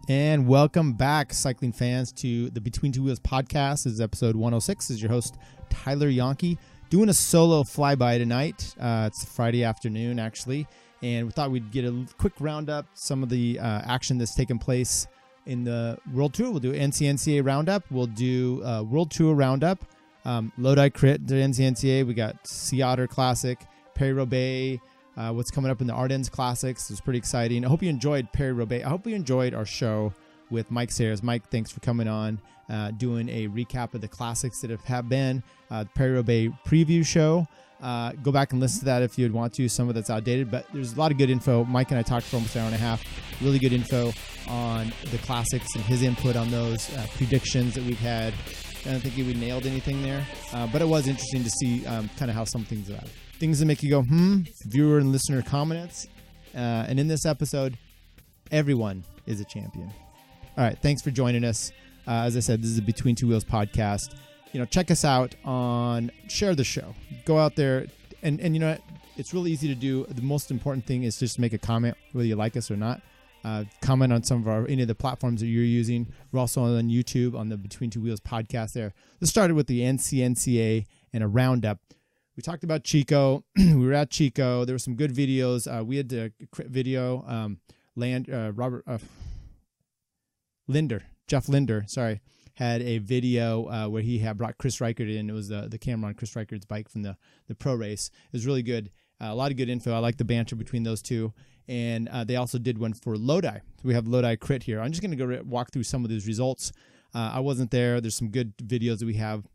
And welcome back, cycling fans, to the Between Two Wheels podcast. This is episode 106. This is your host, Tyler Janke, doing a solo flyby tonight. It's Friday afternoon, actually, and we thought we'd get a quick roundup, some of the action that's taken place in the World Tour. We'll do NCNCA roundup. We'll do World Tour roundup. Lodi Crit, the NCNCA. We got Sea Otter Classic, Paris-Roubaix. What's coming up in the Ardennes Classics is pretty exciting. I hope you enjoyed Paris-Roubaix. I hope you enjoyed our show with Mike Sayers. Mike, thanks for coming on, doing a recap of the classics that have been. The Paris-Roubaix preview show. Go back and listen to that if you'd want to. Some of that's outdated, but there's a lot of good info. Mike and I talked for almost an hour and a half. Really good info on the classics and his input on those predictions that we've had. I don't think we nailed anything there, but it was interesting to see kind of how some things are. Things that make you go, viewer and listener comments. And in this episode, everyone is a champion. All right, thanks for joining us. As I said, this is a Between Two Wheels podcast. Check us out share the show. Go out there, and you know what? It's really easy to do. The most important thing is just make a comment, whether you like us or not. Comment on any of the platforms that you're using. We're also on YouTube on the Between Two Wheels podcast there. Let's start with the NCNCA and a roundup. We talked about Chico. We were at Chico. There were some good videos. We had a video. Jeff Linder, had a video where he had brought Chris Reichert in. It was the camera on Chris Reichert's bike from the pro race. It was really good. A lot of good info. I like the banter between those two. And they also did one for Lodi. So we have Lodi Crit here. I'm just going to go walk through some of these results. I wasn't there. There's some good videos that we have.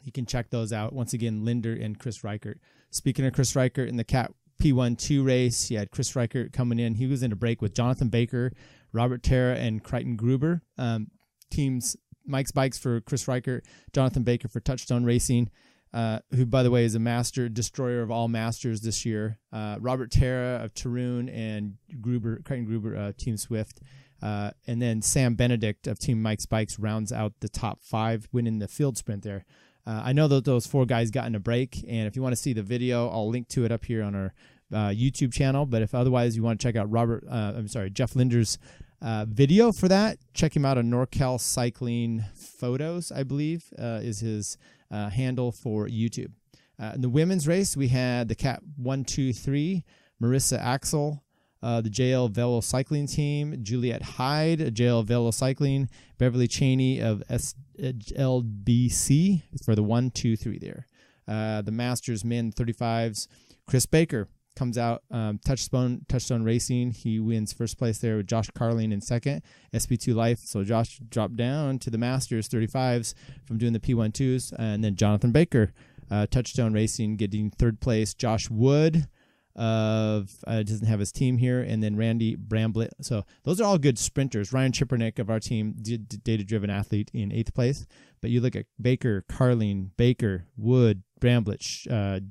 You can check those out. Once again, Linder and Chris Reichert. Speaking of Chris Reichert, in the Cat P1-2 race, you had Chris Reichert coming in. He was in a break with Jonathan Baker, Robert Terra, and Crichton Gruber. Teams Mike's Bikes for Chris Reichert, Jonathan Baker for Touchstone Racing, who, by the way, is a master destroyer of all masters this year. Robert Terra of Taroon and Crichton Gruber, Team Swift. And then Sam Benedict of Team Mike's Bikes rounds out the top 5, winning the field sprint there. I know that those 4 guys got in a break, and if you want to see the video, I'll link to it up here on our YouTube channel. But if otherwise you want to check out Jeff Linder's video for that, check him out on NorCal Cycling Photos, I believe, is his handle for YouTube. In the women's race, we had the Cat 1-2-3, Marissa Axel, the JL Velo Cycling Team, Juliette Hyde, JL Velo Cycling, Beverly Cheney of SLBC for the 1-2-3 there. The Masters Men 35s, Chris Baker comes out, Touchstone Racing. He wins first place there with Josh Carling in second, SP2 Life. So Josh dropped down to the Masters 35s from doing the P1-2s. And then Jonathan Baker, Touchstone Racing, getting third place. Josh Wood doesn't have his team here, and then Randy Bramblett. So those are all good sprinters. Ryan Chippernick of our team, data-driven athlete, in 8th place. But you look at Baker, Carling, Baker, Wood, Bramblett,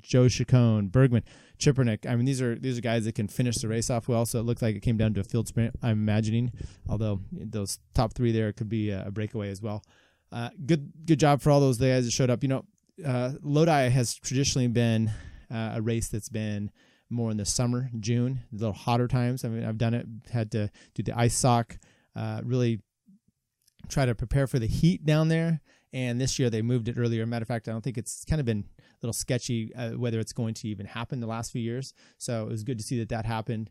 Joe Chacon, Bergman, Chippernick. I mean, these are guys that can finish the race off well. So it looked like it came down to a field sprint, I'm imagining. Although those top 3 there could be a breakaway as well. Good job for all those guys that showed up. Lodi has traditionally been a race that's been more in the summer, June, a little hotter times. I mean, I've done it, had to do the ice sock, really try to prepare for the heat down there. And this year they moved it earlier. Matter of fact, I don't think it's kind of been a little sketchy whether it's going to even happen the last few years. So it was good to see that happened,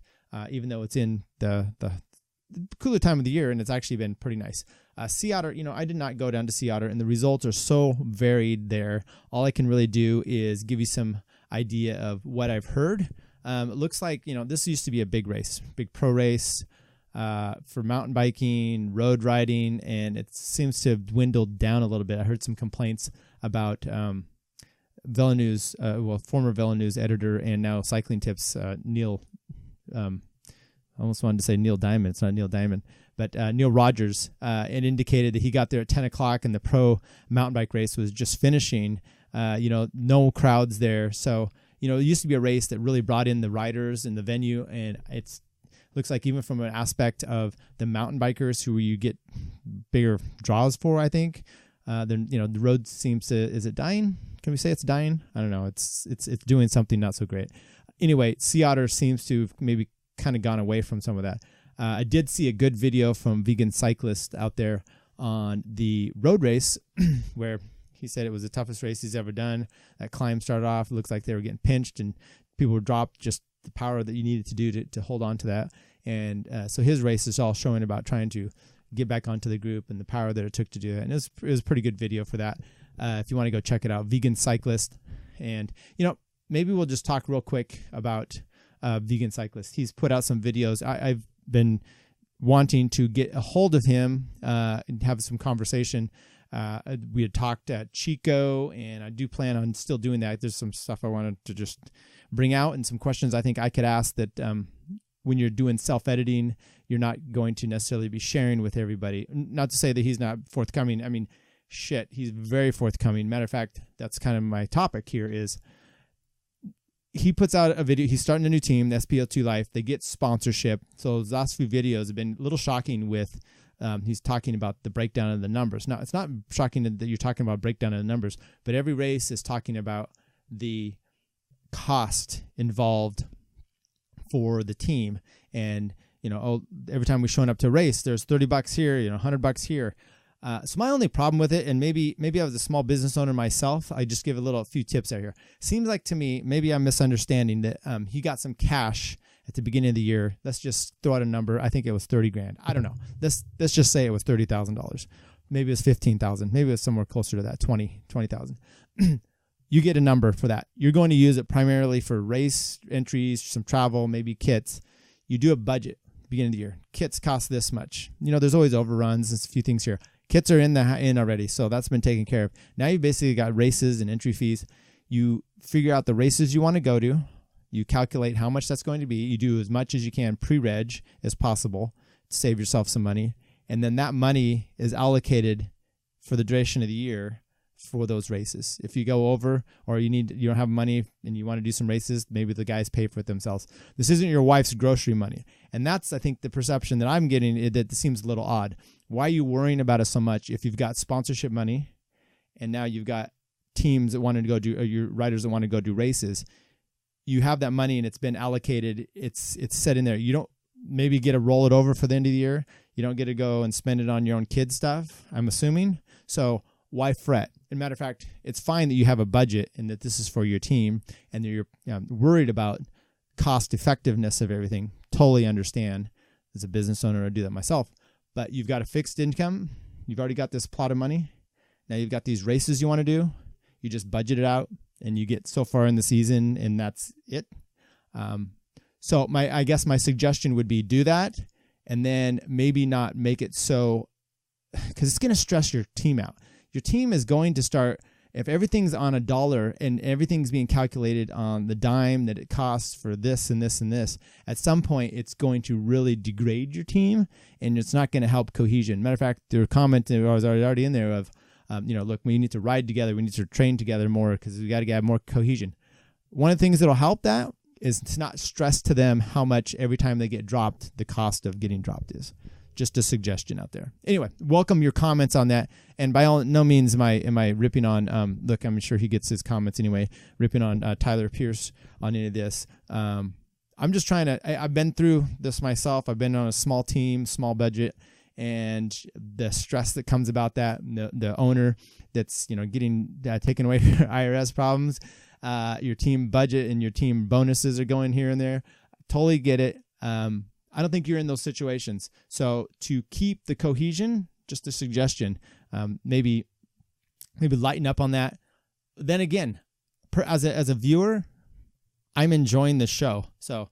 even though it's in the cooler time of the year, and it's actually been pretty nice. Sea Otter, I did not go down to Sea Otter, and the results are so varied there. All I can really do is give you some idea of what I've heard. It looks like, this used to be a big race, big pro race for mountain biking, road riding, and it seems to have dwindled down a little bit. I heard some complaints about Velonews, former Velonews editor and now Cycling Tips, Neil, I almost wanted to say Neil Diamond. It's not Neil Diamond, but Neil Rogers. It indicated that he got there at 10 o'clock and the pro mountain bike race was just finishing. No crowds there. So, it used to be a race that really brought in the riders and the venue, and it's looks like even from an aspect of the mountain bikers who you get bigger draws for, I think. Then the road seems to, is it dying? Can we say it's dying? I don't know. It's doing something not so great. Anyway, Sea Otter seems to have maybe kind of gone away from some of that. I did see a good video from Vegan Cyclist out there on the road race where he said it was the toughest race he's ever done. That climb started off, it looks like they were getting pinched and people were dropped, just the power that you needed to do to hold on to that. And so his race is all showing about trying to get back onto the group and the power that it took to do it. And it was a pretty good video for that. If you want to go check it out, Vegan Cyclist. And, maybe we'll just talk real quick about Vegan Cyclist. He's put out some videos. I've been wanting to get a hold of him and have some conversation. We had talked at Chico, and I do plan on still doing that. There's some stuff I wanted to just bring out and some questions I think I could ask that when you're doing self-editing, you're not going to necessarily be sharing with everybody. Not to say that he's not forthcoming. I mean, shit, he's very forthcoming. Matter of fact, that's kind of my topic here is he puts out a video. He's starting a new team, the SPO2 Life. They get sponsorship. So those last few videos have been a little shocking with he's talking about the breakdown of the numbers. Now, it's not shocking that you're talking about breakdown of the numbers, but every race is talking about the cost involved for the team. And, every time we're showing up to a race, there's $30 here, $100 here. So my only problem with it, and maybe I was a small business owner myself, I just give a few tips out here. Seems like to me, maybe I'm misunderstanding that he got some cash at the beginning of the year. Let's just throw out a number. I think it was $30,000. I don't know. Let's just say it was $30,000. Maybe it was $15,000. Maybe it was somewhere closer to that, $20,000. You get a number for that. You're going to use it primarily for race entries, some travel, maybe kits. You do a budget at the beginning of the year. Kits cost this much. There's always overruns and a few things here. Kits are in already, so that's been taken care of. Now you basically got races and entry fees. You figure out the races you want to go to. You calculate how much that's going to be. You do as much as you can pre-reg as possible to save yourself some money. And then that money is allocated for the duration of the year for those races. If you go over or you don't have money and you want to do some races, maybe the guys pay for it themselves. This isn't your wife's grocery money. And that's, I think, the perception that I'm getting that seems a little odd. Why are you worrying about it so much if you've got sponsorship money and now you've got teams that want to go do, or your riders that want to go do races? You have that money and it's been allocated. It's set in there. You don't maybe get to roll it over for the end of the year. You don't get to go and spend it on your own kid stuff, I'm assuming. So why fret? As a matter of fact, it's fine that you have a budget and that this is for your team and that you're worried about cost effectiveness of everything. Totally understand. As a business owner, I do that myself. But you've got a fixed income. You've already got this plot of money. Now you've got these races you want to do. You just budget it out and you get so far in the season and that's it. So I guess my suggestion would be do that and then maybe not make it so, because it's going to stress your team out. Your team is going to start, if everything's on $1 and everything's being calculated on the dime that it costs for this and this and this, at some point it's going to really degrade your team and it's not going to help cohesion. Matter of fact, their comment that was already in there of, look, we need to ride together. We need to train together more because we got to get more cohesion. One of the things that will help that is to not stress to them how much every time they get dropped, the cost of getting dropped is. Just a suggestion out there. Anyway, welcome your comments on that. And by no means am I ripping on, look, I'm sure he gets his comments anyway, ripping on Tyler Pierce on any of this. I'm just trying to, I've been through this myself. I've been on a small team, small budget, and the stress that comes about that, the owner that's, getting taken away from IRS problems, your team budget and your team bonuses are going here and there. Totally get it. I don't think you're in those situations. So to keep the cohesion, just a suggestion, maybe lighten up on that. Then again, as a viewer, I'm enjoying the show. So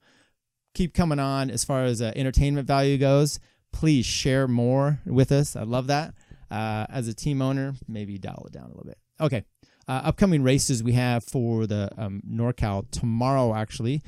keep coming on as far as entertainment value goes. Please share more with us. I love that. As a team owner, maybe dial it down a little bit. Okay. Upcoming races we have for the NorCal tomorrow, actually.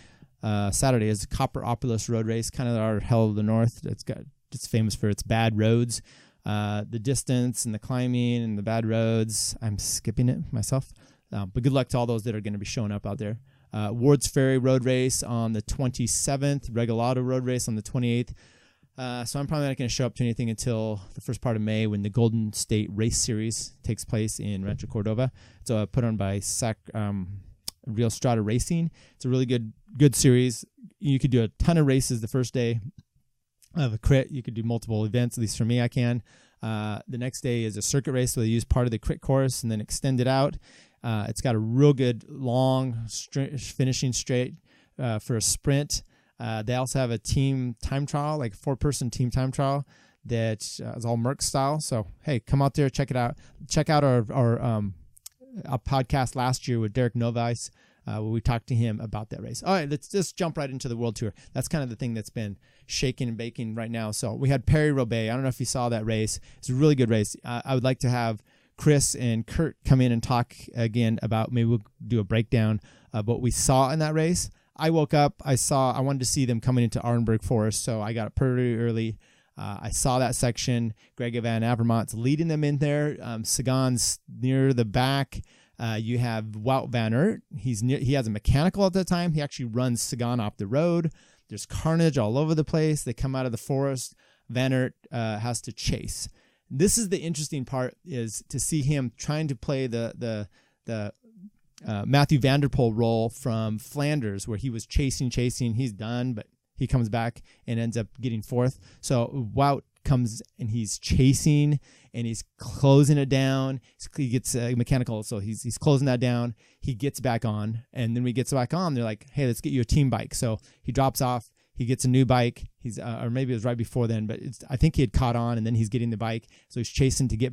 Saturday is the Copperopolis Road Race, kind of our hell of the north. It's famous for its bad roads, the distance and the climbing and the bad roads. I'm skipping it myself, but good luck to all those that are going to be showing up out there. Wards Ferry Road Race on the 27th, Regalado Road Race on the 28th. So I'm probably not going to show up to anything until the first part of May when the Golden State Race Series takes place in Rancho Cordova. It's put on by Real Strata Racing. It's a really good series. You could do a ton of races the first day, of a crit. You could do multiple events, at least for me, I can. The next day is a circuit race, so they use part of the crit course and then extend it out. It's got a real good long finishing straight for a sprint. They also have a team time trial, like 4-person team time trial that is all Merck style. So, hey, come out there, check it out. Check out our podcast last year with Derek Novice, where we talked to him about that race. All right, let's just jump right into the World Tour. That's kind of the thing that's been shaking and baking right now. So we had Paris-Roubaix. I don't know if you saw that race. It's a really good race. I would like to have Chris and Curt come in and talk again about, maybe we'll do a breakdown of what we saw in that race. I woke up, I wanted to see them coming into Arenberg Forest, so I got up pretty early. I saw that section. Greg Van Avermaet's leading them in there. Sagan's near the back. You have Wout van Aert. He has a mechanical at the time. He actually runs Sagan off the road. There's carnage all over the place. They come out of the forest. Van Aert has to chase. This is the interesting part, is to see him trying to play the Matthew van der Poel role from Flanders, where he was chasing. He's done, but he comes back and ends up getting fourth. So Wout comes and he's chasing and he's closing it down. He gets mechanical, so he's closing that down. He gets back on, and then when he gets back on, they're like, "Hey, let's get you a team bike." So he drops off. He gets a new bike. He's or maybe it was right before then, but I think he had caught on, and then he's getting the bike. So he's chasing to get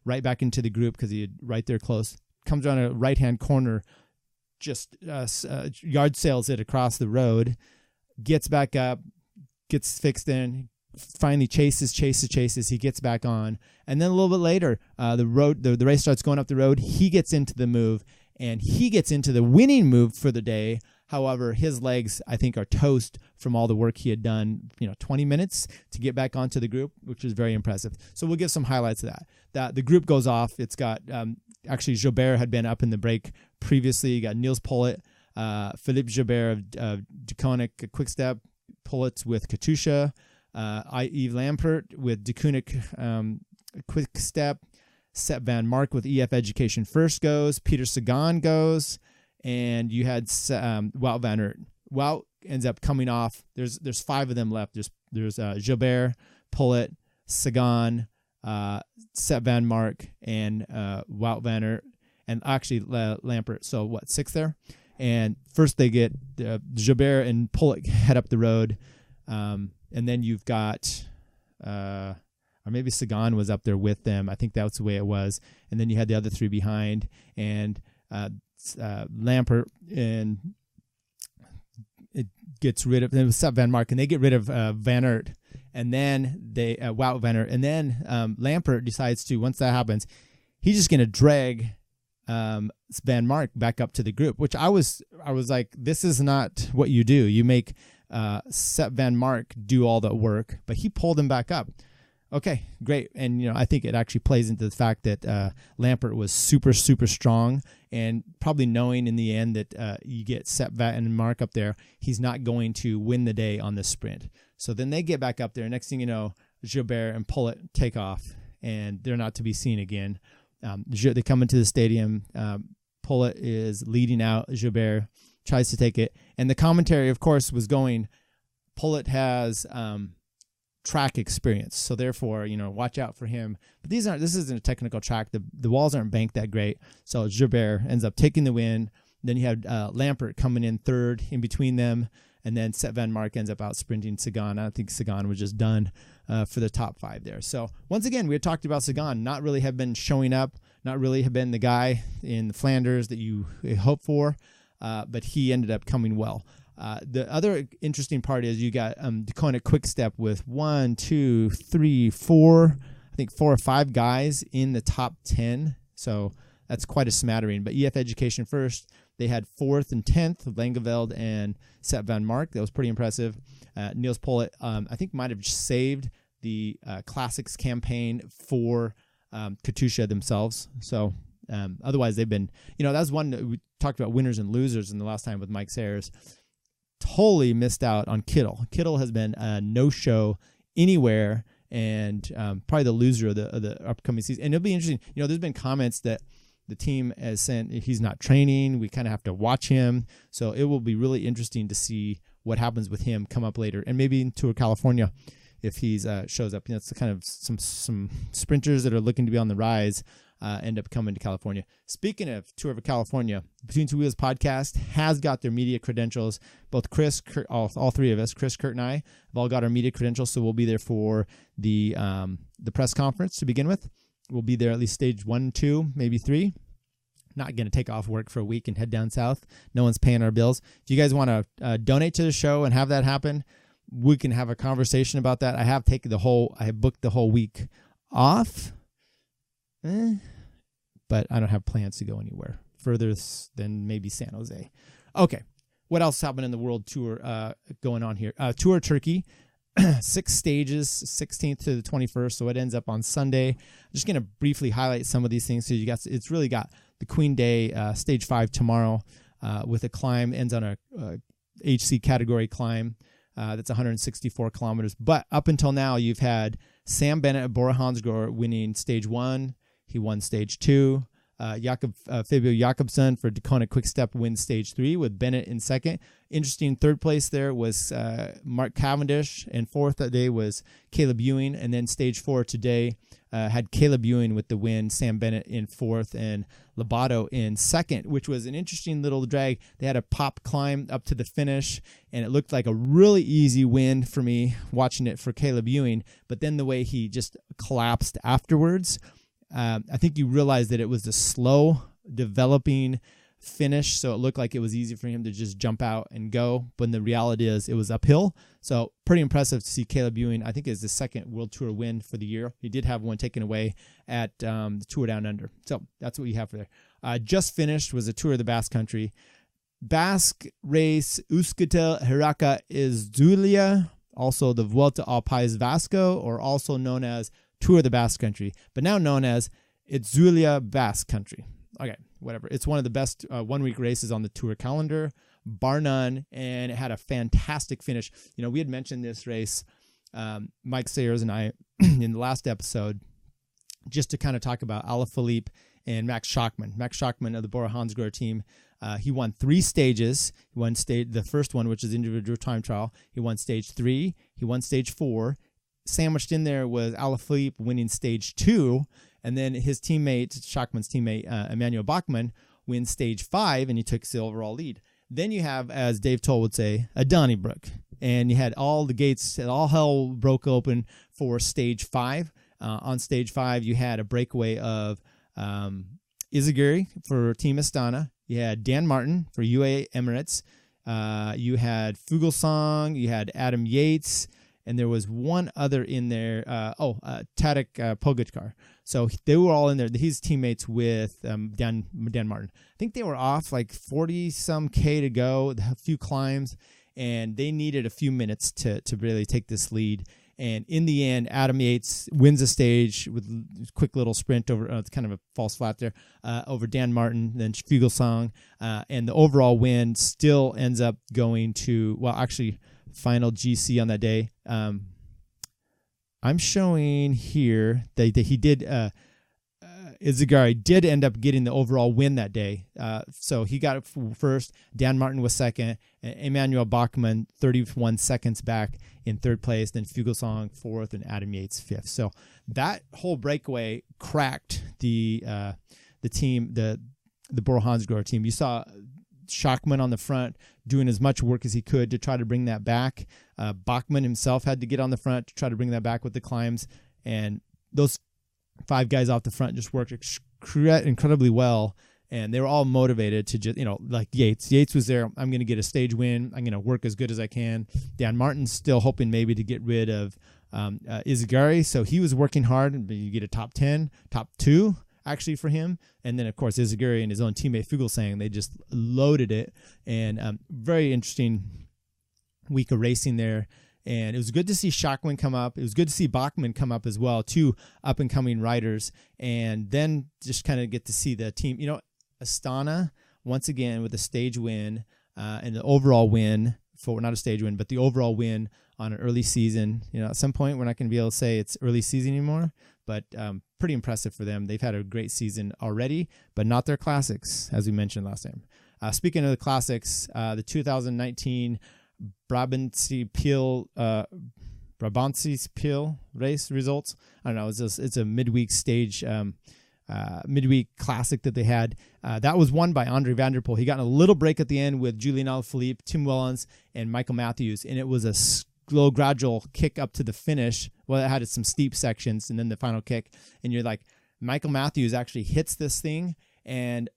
right back into the group because he had right there close. Comes around a right-hand corner, just yard sails it across the road, gets back up, gets fixed in, finally chases. He gets back on, and then a little bit later, the race starts going up the road. He gets into the move, and he gets into the winning move for the day. However, his legs, I think, are toast from all the work he had done, 20 minutes to get back onto the group, which is very impressive. So we'll give some highlights of that. The group goes off. It's got, actually, Gilbert had been up in the break previously. You got Niels Pollitt, Philippe Gilbert of Deceuninck Quickstep, Pollitt with Katusha, Yves Lampert with Deceuninck Quickstep, Sepp Van Mark with EF Education First goes, Peter Sagan goes, and you had Wout van Aert. Wout ends up coming off. There's 5 of them left. There's Gilbert, Pollitt, Sagan, Sepp Van Mark, and Wout van Aert, and actually Lampert. So 6 there? And first they get Gilbert and Pollitt head up the road, and then you've got, or maybe Sagan was up there with them. I think that's the way it was. And then you had the other 3 behind, and Lampert, and it gets rid of, it was Sepp Van Mark, and they get rid of Van Aert, and then they Wout van Aert, and then Lampert decides to, once that happens, he's just going to drag Van Mark back up to the group, which I was like, this is not what you do. You make Sepp Van Mark do all the work, but he pulled him back up. Okay, great. And, I think it actually plays into the fact that Lampert was super, super strong, and probably knowing in the end that you get Sepp Van Mark up there, he's not going to win the day on the sprint. So then they get back up there. Next thing you know, Gilbert and Pollitt take off, and they're not to be seen again. They come into the stadium. Pollitt is leading out. Gilbert tries to take it. And the commentary, of course, was going, Pollitt has track experience, so therefore, watch out for him. But this isn't a technical track. The walls aren't banked that great. So Gilbert ends up taking the win. Then you have Lampert coming in third in between them. And then Sepp Van Mark ends up out sprinting Sagan. I think Sagan was just done for the top 5 there. So once again, we had talked about Sagan not really have been showing up, not really have been the guy in Flanders that you hope for, but he ended up coming well. The other interesting part is you got Deceuninck Quickstep with 1, 2, 3, 4, I think 4 or 5 guys in the top 10. So that's quite a smattering. But EF Education First, they had 4th and 10th, Langeveld and Sepp Van Mark. That was pretty impressive. Niels Pollitt, I think, might have saved the Classics campaign for Katusha themselves. So otherwise, they've been, that was one that we talked about winners and losers in the last time with Mike Sayers. Totally missed out on Kittel. Kittel has been a no-show anywhere, and probably the loser of the upcoming season. And it'll be interesting. There's been comments that the team has sent, he's not training. We kind of have to watch him. So it will be really interesting to see what happens with him come up later. And maybe in Tour California, if he shows up. It's kind of some sprinters that are looking to be on the rise end up coming to California. Speaking of Tour of California, Between Two Wheels podcast has got their media credentials. Both Chris, Curt, all three of us, Chris, Curt, and I, have all got our media credentials, so we'll be there for the press conference to begin with. We'll be there at least stage 1, 2, maybe 3. Not going to take off work for a week and head down south. No one's paying our bills. If you guys want to donate to the show and have that happen, we can have a conversation about that. I have booked the whole week off. But I don't have plans to go anywhere further than maybe San Jose. Okay, what else happened in the World Tour going on here? Tour of Turkey, 6 stages, 16th to the 21st, so it ends up on Sunday. I'm just going to briefly highlight some of these things. So it's really got the Queen Day, stage 5 tomorrow, with a climb, ends on a HC category climb. That's 164 kilometers. But up until now, you've had Sam Bennett of Bora Hansgrohe winning stage 1. He won stage 2. Fabio Jakobsen for Deceuninck Quick-Step wins stage 3 with Bennett in second. Interesting third place there was Mark Cavendish, and fourth that day was Caleb Ewing. And then stage 4 today had Caleb Ewing with the win, Sam Bennett in fourth, and Lobato in second, which was an interesting little drag. They had a pop climb up to the finish, and it looked like a really easy win for me watching it for Caleb Ewing. But then the way he just collapsed afterwards, I think you realized that it was a slow developing finish, so it looked like it was easy for him to just jump out and go. But the reality is it was uphill. So pretty impressive to see Caleb Ewing. I think it's the second World Tour win for the year. He did have one taken away at the Tour Down Under. So that's what you have for there. Just finished was a Tour of the Basque Country. Basque race Euskaltel Heraka Zulia, also the Vuelta al País Vasco, or also known as Tour of the Basque Country, but now known as Itzulia Basque Country. Okay, whatever. It's one of the best 1-week races on the Tour calendar, bar none, and it had a fantastic finish. We had mentioned this race, Mike Sayers and I, in the last episode, just to kind of talk about Alaphilippe and Max Schachmann. Max Schachmann of the Bora Hansgrohe team. He won 3 stages. He won the first one, which is individual time trial. He won stage 3. He won stage 4. Sandwiched in there was Alaphilippe winning stage 2, and then his teammate, Schachmann's teammate, Emmanuel Bachmann, wins stage 5, and he took the overall lead. Then you have, as Dave Toll would say, a Donnybrook, and you had all the gates, all hell broke open for stage 5. On stage 5, you had a breakaway of Izaguri for Team Astana. You had Dan Martin for UAE Emirates. You had Fuglsang. You had Adam Yates. And there was one other in there. Tadej Pogačar. So they were all in there. He's teammates with Dan Martin. I think they were off like 40-some K to go, a few climbs, and they needed a few minutes to really take this lead. And in the end, Adam Yates wins a stage with a quick little sprint over, it's kind of a false flat there, over Dan Martin, then Fuglsang. And the overall win still ends up going to, final GC on that day. I'm showing here that he did, Izaguri did end up getting the overall win that day. So he got it first. Dan Martin was second. Emmanuel Bachmann 31 seconds back in third place. Then Fuglsang fourth and Adam Yates fifth. So that whole breakaway cracked the team, the Bora Hansgrohe team. You saw Schachmann on the front doing as much work as he could to try to bring that back. Bachmann himself had to get on the front to try to bring that back with the climbs. And those 5 guys off the front just worked incredibly well. And they were all motivated to just, like Yates. Yates was there. I'm going to get a stage win. I'm going to work as good as I can. Dan Martin's still hoping maybe to get rid of Izaguri. So he was working hard. And you get a top 10, top 2. Actually for him. And then, of course, Izaguri and his own teammate Fuglsang, they just loaded it. And very interesting week of racing there. And it was good to see Schachmann come up. It was good to see Bachmann come up as well, 2 up-and-coming riders. And then just kind of get to see the team. Astana, once again, with a stage win and the overall win for, not a stage win, but the overall win on an early season. At some point, we're not going to be able to say it's early season anymore. But pretty impressive for them. They've had a great season already, but not their classics, as we mentioned last time. Speaking of the classics, the 2019 Brabantse Pijl Brabantse Pijl race results. I don't know. It's a midweek stage, midweek classic that they had. That was won by Andre van der Poel. He got in a little break at the end with Julian Alaphilippe, Tim Wellens, and Michael Matthews, and it was a slow, gradual kick up to the finish. Well, it had some steep sections, and then the final kick, and you're like, Michael Matthews actually hits this thing, and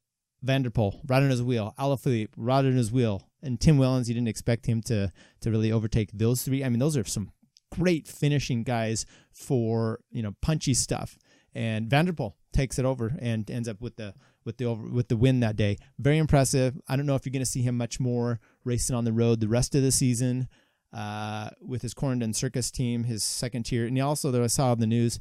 Van der Poel right on his wheel, Alaphilippe right on his wheel, and Tim Wellens, you didn't expect him to really overtake those three. I mean, those are some great finishing guys for, punchy stuff. And Van der Poel takes it over and ends up with the win that day. Very impressive. I don't know if you're going to see him much more racing on the road the rest of the season with his Corendon Circus team, his second tier. And also, though, I saw in the news,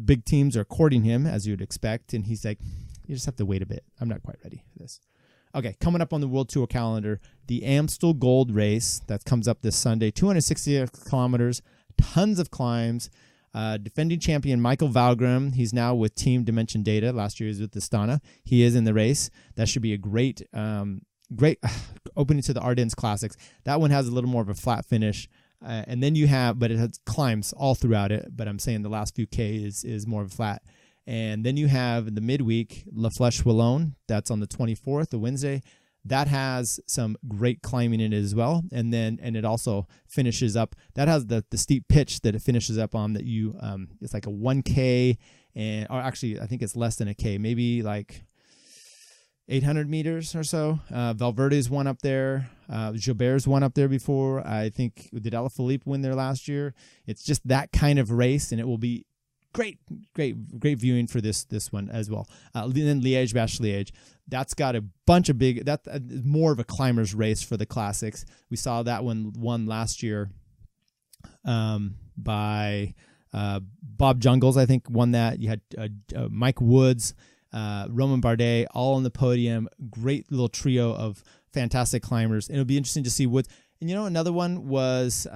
big teams are courting him, as you would expect. And he's like, you just have to wait a bit. I'm not quite ready for this. Okay, coming up on the World Tour calendar, the Amstel Gold Race that comes up this Sunday, 260 kilometers, tons of climbs. Defending champion Michael Valgrim, he's now with Team Dimension Data. Last year he was with Astana. He is in the race. That should be a great opening to the Ardennes Classics. That one has a little more of a flat finish. And then but it has climbs all throughout it. But I'm saying the last few K is more of a flat. And then you have the midweek, La Flèche Wallonne. That's on the 24th, the Wednesday. That has some great climbing in it as well. And it also finishes up. That has the steep pitch that it finishes up on that it's like a 1K, or actually I think it's less than a K, maybe like 800 meters or so. Valverde's one up there. Gilbert's one up there before. I think, did Alaphilippe win there last year? It's just that kind of race, and it will be great viewing for this one as well. Then Liège-Bastogne-Liège, that's got a bunch of more of a climber's race for the classics. We saw that one won last year by Bob Jungels, I think, won that. You had Mike Woods, Roman Bardet, all on the podium. Great little trio of fantastic climbers. And it'll be interesting to see Woods. And another one was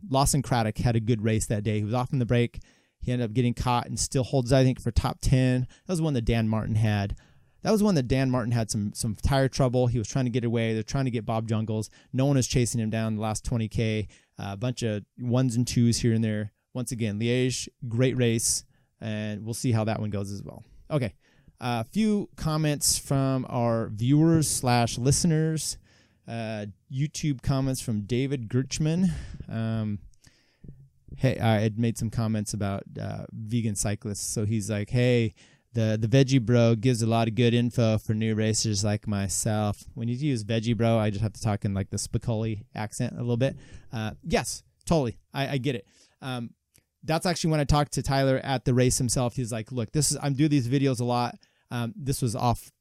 Lawson Craddock had a good race that day. He was off in the break. He ended up getting caught and still holds, I think, for top 10. That was one that Dan Martin had. Some tire trouble. He was trying to get away. They're trying to get Bob Jungels. No one is chasing him down the last 20K. A bunch of ones and twos here and there. Once again, Liège, great race, and we'll see how that one goes as well. Okay, a few comments from our viewers/listeners. YouTube comments from David Gerchman. Hey, I had made some comments about vegan cyclists. So he's like, hey, the Veggie Bro gives a lot of good info for new racers like myself. When you use Veggie Bro, I just have to talk in like the Spicoli accent a little bit. Yes, totally. I get it. That's actually when I talked to Tyler at the race himself. He's like, look, I'm doing these videos a lot. This was off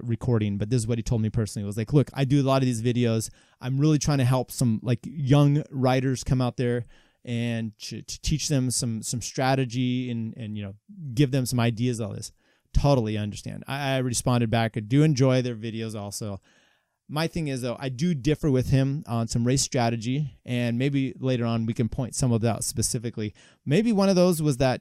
recording, but this is what he told me personally. It was like, look, I do a lot of these videos. I'm really trying to help some like young riders come out there and to teach them some strategy and give them some ideas. All this, totally understand. I responded back. I do enjoy their videos also. My thing is, though, I do differ with him on some race strategy, and maybe later on we can point some of that specifically. Maybe one of those was that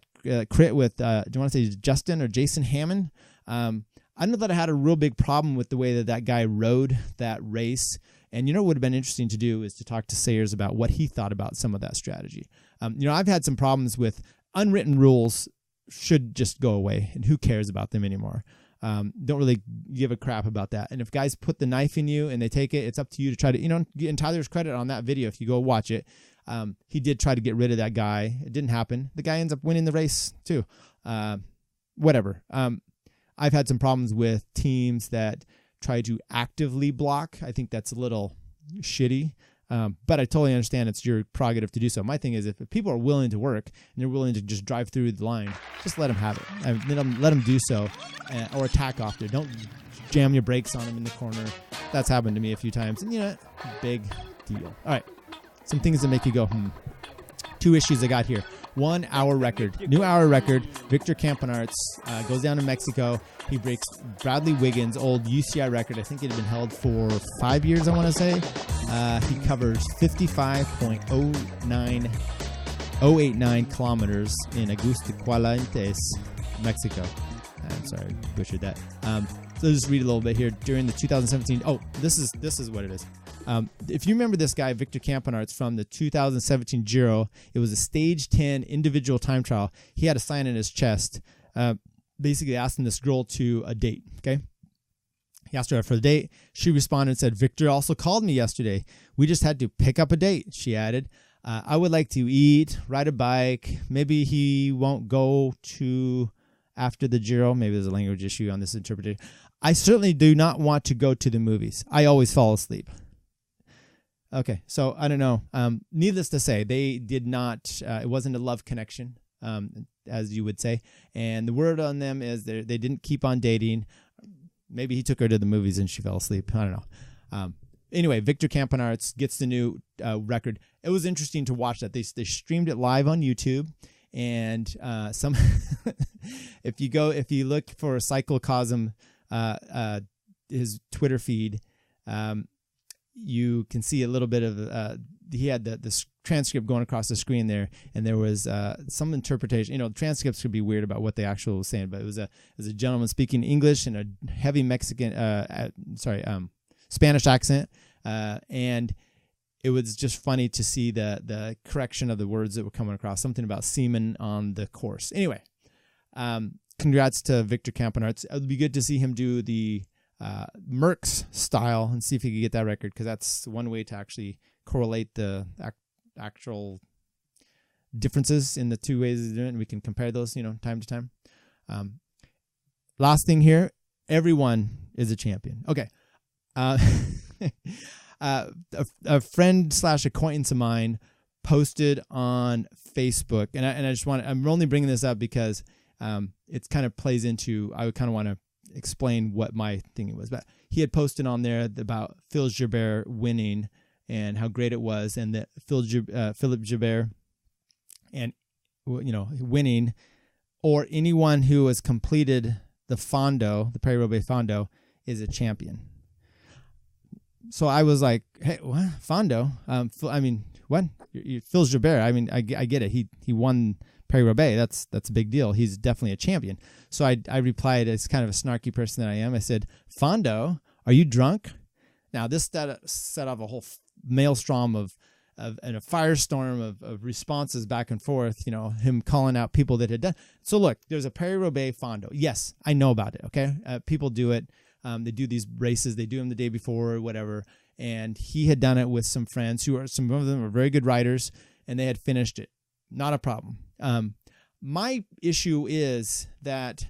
crit with, do you want to say Justin or Jason Hammond? I know that I had a real big problem with the way that guy rode that race. And what would have been interesting to do is to talk to Sayers about what he thought about some of that strategy. I've had some problems with unwritten rules should just go away, and who cares about them anymore? Don't really give a crap about that. And if guys put the knife in you and they take it, it's up to you to try to, and Tyler's credit on that video, if you go watch it, he did try to get rid of that guy. It didn't happen. The guy ends up winning the race too. Whatever. I've had some problems with teams that try to actively block. I think that's a little shitty. But I totally understand it's your prerogative to do so. My thing is, if people are willing to work and they're willing to just drive through the line, just let them have it. Let them do so, or attack off there. Don't jam your brakes on them in the corner. That's happened to me a few times. And big deal. All right, some things that make you go, Two issues I got here. 1 hour record, new hour record. Victor Campenaerts goes down to Mexico. He breaks Bradley Wiggins' old UCI record. I think it had been held for 5 years, I want to say. He covers 55.089 kilometers in Aguascalientes, Mexico. I'm sorry, I butchered that. So just read a little bit here. During the 2017, this is what it is. If you remember this guy, Victor Campenaerts, from the 2017 Giro, it was a stage 10 individual time trial. He had a sign in his chest, basically asking this girl to a date, okay? He asked her out for the date. She responded and said, "Victor also called me yesterday. We just had to pick up a date," she added. "I would like to eat, ride a bike. Maybe he won't go to after the Giro." Maybe there's a language issue on this interpretation. "I certainly do not want to go to the movies. I always fall asleep." Okay, so I don't know. Needless to say, they did not, it wasn't a love connection, as you would say. And the word on them is they didn't keep on dating. Maybe he took her to the movies and she fell asleep. I don't know. Anyway, Victor Campenaerts gets the new record. It was interesting to watch that. They streamed it live on YouTube. And some, if you look for Cyclocosm, his Twitter feed, you can see a little bit of he had the transcript going across the screen there, and there was some interpretation. Transcripts could be weird about what they actually were saying, but it was a gentleman speaking English in a heavy Mexican, Spanish accent, and it was just funny to see the correction of the words that were coming across. Something about semen on the course. Anyway, congrats to Victor Campenaerts. It would be good to see him do the Merckx style and see if he could get that record, because that's one way to actually correlate the actual differences in the two ways of doing it. We can compare those, time to time. Last thing here, everyone is a champion. Okay. A friend / acquaintance of mine posted on Facebook, and I just I'm only bringing this up because it kind of plays into, I would kind of want to explain what my thinking was. But he had posted on there about Phil Gilbert winning and how great it was, and that Philip Gilbert and winning, or anyone who has completed the Fondo, the Paris-Roubaix Fondo, is a champion. So I was like, "Hey, what? Fondo? What? Phil Gilbert? I get it. He won Paris-Roubaix. That's a big deal. He's definitely a champion." So I replied, as kind of a snarky person that I am, I said, "Fondo, are you drunk?" Now this set off a whole maelstrom and a firestorm of responses back and forth. Him calling out people that had done. So look, there's a Paris-Roubaix Fondo. Yes, I know about it. Okay, people do it. They do these races. They do them the day before or whatever. And he had done it with some friends some of them are very good riders, and they had finished it. Not a problem. My issue is that,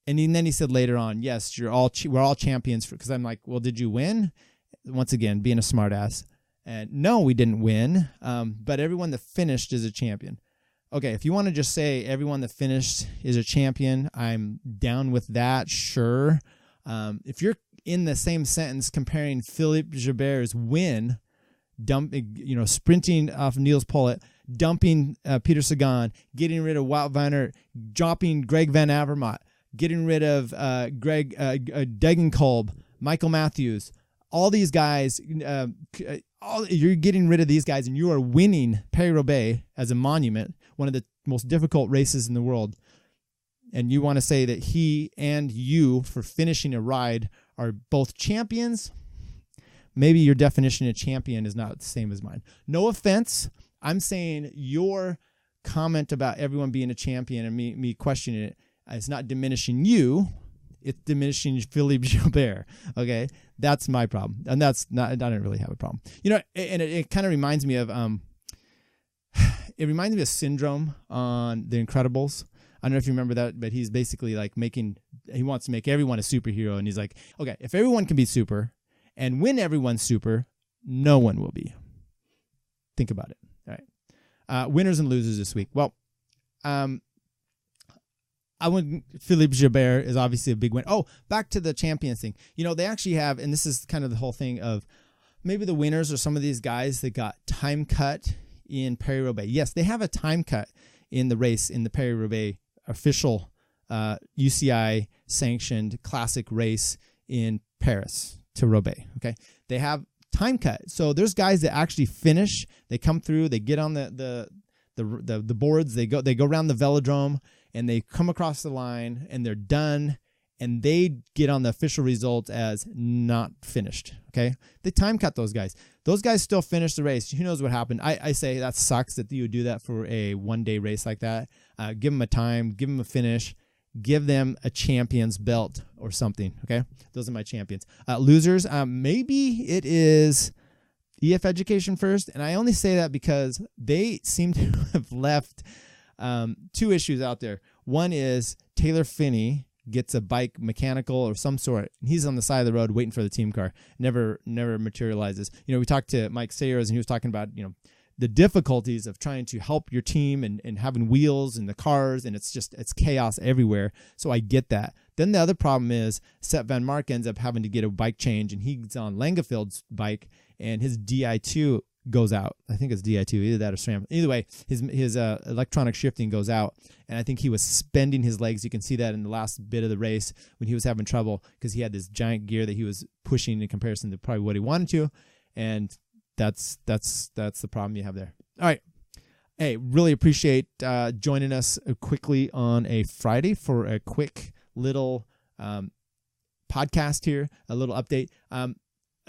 and then he said later on, "Yes, we're all champions," because I'm like, "Well, did you win?" Once again, being a smartass. And no, we didn't win. But everyone that finished is a champion. Okay, if you want to just say everyone that finished is a champion, I'm down with that, sure. If you're in the same sentence comparing Philippe Gilbert's win, sprinting off Niels Pollitt, dumping Peter Sagan, getting rid of Wout van Aert, dropping Greg Van Avermaet, getting rid of Degenkolb, Michael Matthews, all these guys, you're getting rid of these guys, and you are winning Paris-Roubaix as a monument, one of the most difficult races in the world. And you want to say that he and you, for finishing a ride, are both champions? Maybe your definition of champion is not the same as mine. No offense. I'm saying your comment about everyone being a champion and me questioning it, it's not diminishing you. It's diminishing Philippe Gilbert. Okay, that's my problem, and that's not. I don't really have a problem. And it kind of reminds me of Syndrome on The Incredibles. I don't know if you remember that, but he's basically like he wants to make everyone a superhero, and he's like, okay, if everyone can be super, and when everyone's super, no one will be. Think about it. All right, winners and losers this week. Well, Philippe Gilbert is obviously a big win. Oh, back to the champions thing. They actually have, and this is kind of the whole thing of maybe the winners are some of these guys that got time cut in Paris-Roubaix. Yes, they have a time cut in the race, in the Paris-Roubaix official UCI sanctioned classic race in Paris to Roubaix. Okay, they have time cut. So there's guys that actually finish. They come through. They get on the boards. They go around the velodrome, and they come across the line, and they're done, and they get on the official result as not finished. Okay, they time cut those guys. Those guys still finish the race. Who knows what happened? I say that sucks that you would do that for a one-day race like that. Give them a time, give them a finish, give them a champion's belt or something. Okay, those are my champions. Losers, maybe it is EF Education first, and I only say that because they seem to have left two issues out there. One is Taylor Finney gets a bike mechanical or some sort. He's on the side of the road waiting for the team car. Never materializes. We talked to Mike Sayers, and he was talking about, the difficulties of trying to help your team and having wheels and the cars, and it's chaos everywhere. So I get that. Then the other problem is Sepp Van Mark ends up having to get a bike change, and he's on Langefield's bike, and his DI2 goes out. I think it's DI2, either that or SRAM. Either way, his electronic shifting goes out, and I think he was spending his legs. You can see that in the last bit of the race when he was having trouble because he had this giant gear that he was pushing in comparison to probably what he wanted to, and that's the problem you have there. All right. Hey, really appreciate joining us quickly on a Friday for a quick little podcast here, a little update.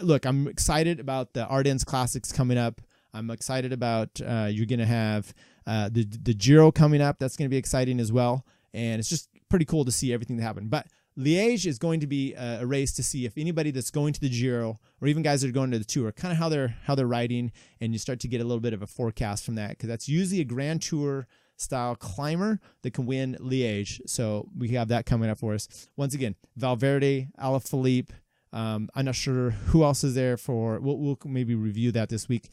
Look, I'm excited about the Ardennes Classics coming up. I'm excited about you're going to have the Giro coming up. That's going to be exciting as well. And it's just pretty cool to see everything that happened. But Liège is going to be a race to see if anybody that's going to the Giro or even guys that are going to the Tour, kind of how they're riding, and you start to get a little bit of a forecast from that, because that's usually a Grand Tour style climber that can win Liège. So we have that coming up for us. Once again, Valverde, Alaphilippe. I'm not sure who else is there for. We'll maybe review that this week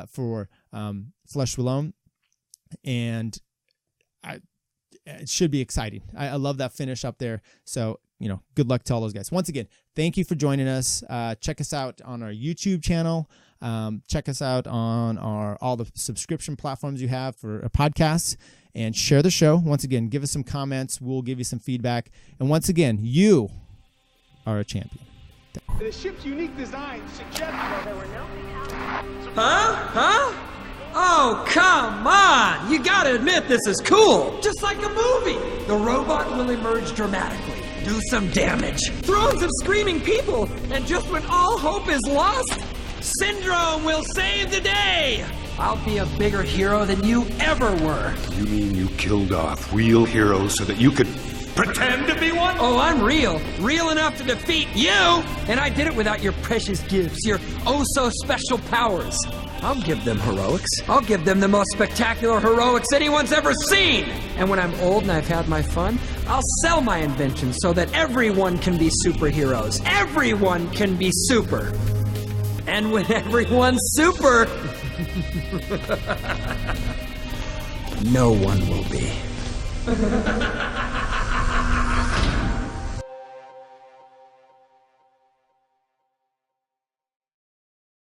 for Flèche Wallonne, and it should be exciting. I love that finish up there. So good luck to all those guys. Once again, thank you for joining us. Check us out on our YouTube channel. Check us out on all the subscription platforms you have for podcasts, and share the show. Once again, give us some comments. We'll give you some feedback. And once again, you are a champion. The ship's unique design suggests there were no... Huh? Oh, come on! You gotta admit this is cool! Just like a movie! The robot will emerge dramatically, do some damage, throw some screaming people, and just when all hope is lost, Syndrome will save the day! I'll be a bigger hero than you ever were. You mean you killed off real heroes so that you could pretend to be one? Oh, I'm real. Real enough to defeat you! And I did it without your precious gifts, your oh-so-special powers. I'll give them heroics. I'll give them the most spectacular heroics anyone's ever seen! And when I'm old and I've had my fun, I'll sell my inventions so that everyone can be superheroes. Everyone can be super. And when everyone's super, no one will be.